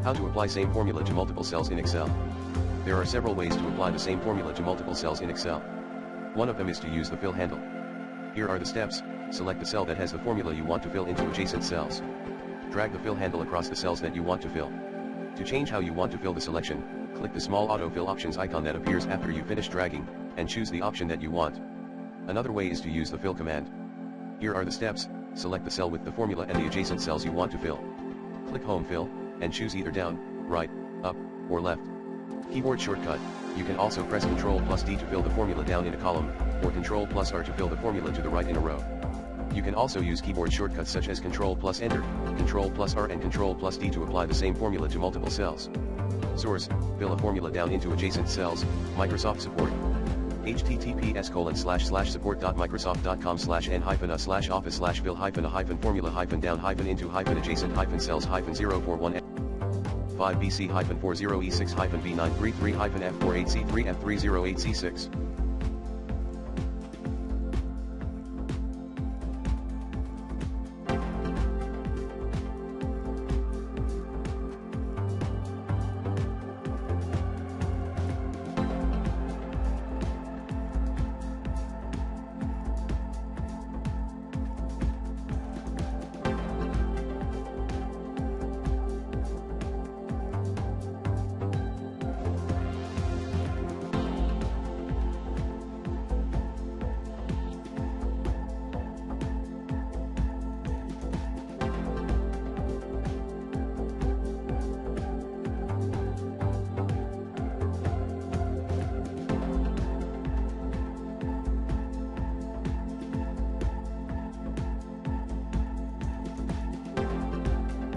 How to apply same formula to multiple cells in Excel. There are several ways to apply the same formula to multiple cells in Excel. One of them is to use the fill handle. Here are the steps. Select the cell that has the formula you want to fill into adjacent cells. Drag the fill handle across the cells that you want to fill. To change how you want to fill the selection, click the small autofill options icon that appears after you finish dragging, and choose the option that you want. Another way is to use the fill command. Here are the steps. Select the cell with the formula and the adjacent cells you want to fill. Click Home Fill, and choose either down, right, up, or left. Keyboard shortcut. You can also press Ctrl+D to fill the formula down in a column, or Ctrl+R to fill the formula to the right in a row. You can also use keyboard shortcuts such as Ctrl+Enter, Ctrl+R and Ctrl+D to apply the same formula to multiple cells. Source: fill a formula down into adjacent cells. Microsoft support. https://support.microsoft.com/n-a-fill-formula-down-into-adjacent-cells-041 5BC-40E6-B933-F48C3F308C6